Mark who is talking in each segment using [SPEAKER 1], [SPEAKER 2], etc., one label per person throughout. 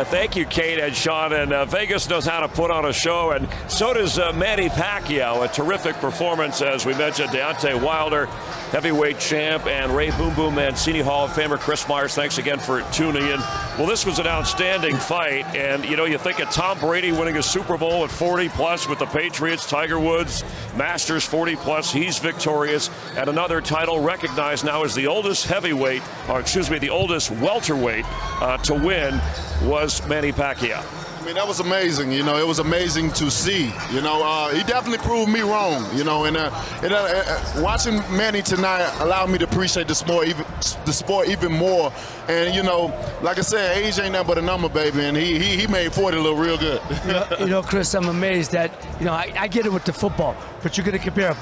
[SPEAKER 1] Thank you, Kate and Sean. And Vegas knows how to put on a show, and so does Manny Pacquiao. A terrific performance, as we mentioned. Deontay Wilder, heavyweight champ, and Ray Boom Boom Mancini Hall of Famer Chris Myers. Thanks again for tuning in. Well, this was an outstanding fight, and you think of Tom Brady winning a Super Bowl at 40+ with the Patriots, Tiger Woods, Masters 40+. He's victorious, and another title recognized now as the oldest heavyweight, or excuse me, the oldest welterweight to win was Manny Pacquiao.
[SPEAKER 2] I mean, that was amazing. It was amazing to see. He definitely proved me wrong. And watching Manny tonight allowed me to appreciate the sport even more. And like I said, age ain't nothing but a number, baby. And he made 40 look real good.
[SPEAKER 3] Chris, I'm amazed that I get it with the football, but you're going to compare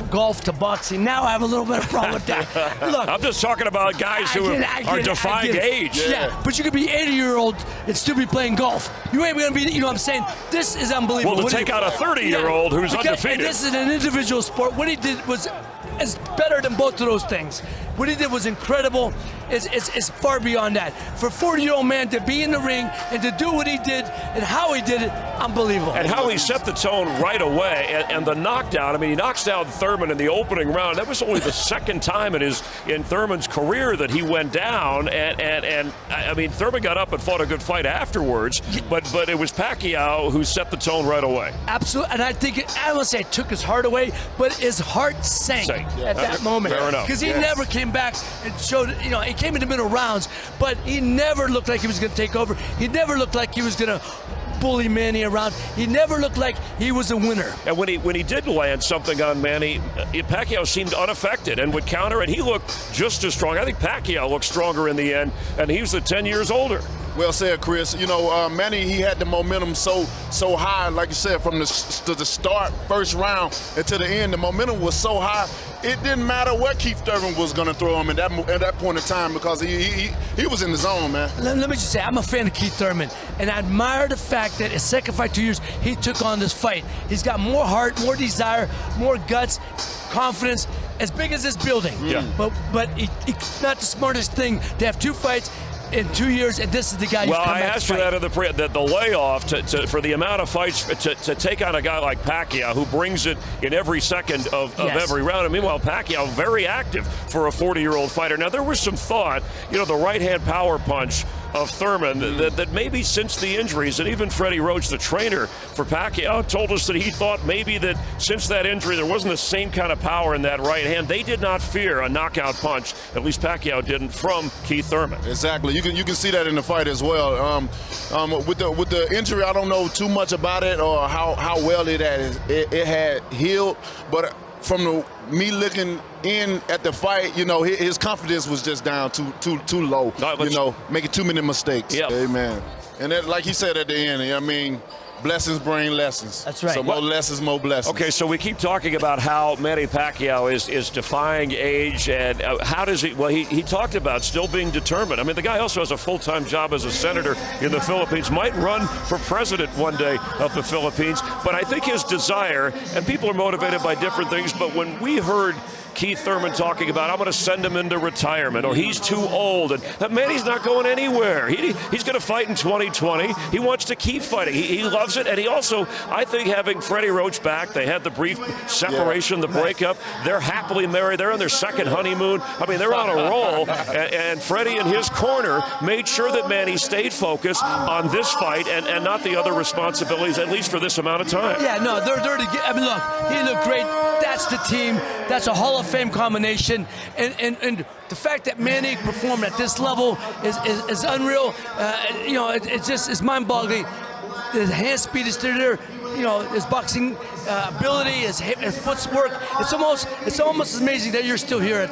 [SPEAKER 3] golf to boxing. Now I have a little bit of problem with that. Look,
[SPEAKER 1] I'm just talking about guys who are defying age.
[SPEAKER 3] Yeah, but you could be 80-year-old and still be playing golf. You ain't going to be, I'm saying? This is unbelievable.
[SPEAKER 1] Well, to take out a 30-year-old who's undefeated.
[SPEAKER 3] And this is an individual sport. What he did was better than both of those things. What he did was incredible. It's far beyond that. For a 40-year-old man to be in the ring and to do what he did and how he did it, unbelievable.
[SPEAKER 1] And how he set the tone right away. And the knockdown, he knocks down Thurman in the opening round. That was only the second time in Thurman's career that he went down. And Thurman got up and fought a good fight afterwards. But it was Pacquiao who set the tone right away.
[SPEAKER 3] Absolutely. And I think, I won't say it took his heart away, but his heart sank at that moment.
[SPEAKER 1] Fair enough.
[SPEAKER 3] Because he never came back and showed, he came in the middle rounds, but he never looked like he was going to take over. He never looked like he was going to bully Manny around. He never looked like he was a winner. And
[SPEAKER 1] when he did land something on Manny, Pacquiao seemed unaffected and would counter, and he looked just as strong. I think Pacquiao looked stronger in the end, and he was 10 years older.
[SPEAKER 2] Well said, Chris. Manny, he had the momentum so high, like you said, from the start, first round, and to the end, the momentum was so high, it didn't matter what Keith Thurman was going to throw him at that point in time, because he was in the zone, man.
[SPEAKER 3] Let me just say, I'm a fan of Keith Thurman, and I admire the fact that his second fight, 2 years, he took on this fight. He's got more heart, more desire, more guts, confidence, as big as this building.
[SPEAKER 1] Yeah.
[SPEAKER 3] But it's not the smartest thing to have 2 fights in 2 years, and this is the guy.
[SPEAKER 1] Well, I asked you that in the layoff for the amount of fights to take on a guy like Pacquiao, who brings it in every second of every round. And meanwhile, Pacquiao very active for a 40-year-old fighter. Now there was some thought, the right-hand power punch of Thurman, that maybe since the injuries, and even Freddie Roach, the trainer for Pacquiao, told us that he thought maybe that since that injury there wasn't the same kind of power in that right hand. They did not fear a knockout punch, at least Pacquiao didn't, from Keith Thurman.
[SPEAKER 2] Exactly. You can see that in the fight as well. With the injury, I don't know too much about it or how well it had healed, but from me looking in at the fight, his confidence was just down too low. Making too many mistakes.
[SPEAKER 1] Yep.
[SPEAKER 2] Amen. And that, like he said at the end, blessings bring lessons.
[SPEAKER 3] That's right.
[SPEAKER 2] So more lessons, more blessings.
[SPEAKER 1] Okay, so we keep talking about how Manny Pacquiao is defying age, and how does he? Well, he talked about still being determined. The guy also has a full-time job as a senator in the Philippines. Might run for president one day of the Philippines. But I think his desire, and people are motivated by different things. But when we heard Keith Thurman talking about, I'm going to send him into retirement, or he's too old, and Manny's not going anywhere. He's going to fight in 2020. He wants to keep fighting. He loves it, and he also, I think, having Freddie Roach back, they had the brief separation, the breakup. They're happily married. They're on their second honeymoon. They're on a roll, and Freddie in his corner made sure that Manny stayed focused on this fight and not the other responsibilities, at least for this amount of time.
[SPEAKER 3] Yeah, no, they're together. Look, he looked great. That's the team. That's a Hall of Fame combination, and the fact that Manny performed at this level is unreal. It's mind-boggling. His hand speed is still there. His boxing ability, his footwork. It's almost amazing that you're still here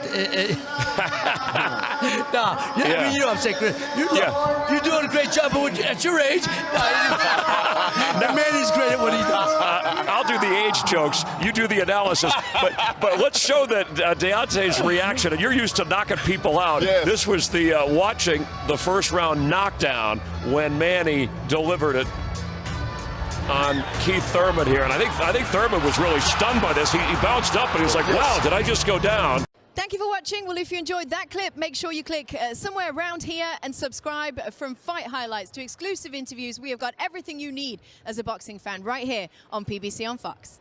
[SPEAKER 3] you know what I'm saying, Chris. You're doing a great job at your age. Manny's great at what he does.
[SPEAKER 1] I'll do the age jokes. You do the analysis. But let's show that Deontay's reaction. And you're used to knocking people out.
[SPEAKER 2] Yes.
[SPEAKER 1] This was the watching the first round knockdown when Manny delivered it on Keith Thurman here. And I think Thurman was really stunned by this. He bounced up and he was like, wow, did I just go down?
[SPEAKER 4] Thank you for watching. Well, if you enjoyed that clip, make sure you click somewhere around here and subscribe. From fight highlights to exclusive interviews, we have got everything you need as a boxing fan right here on PBC on Fox.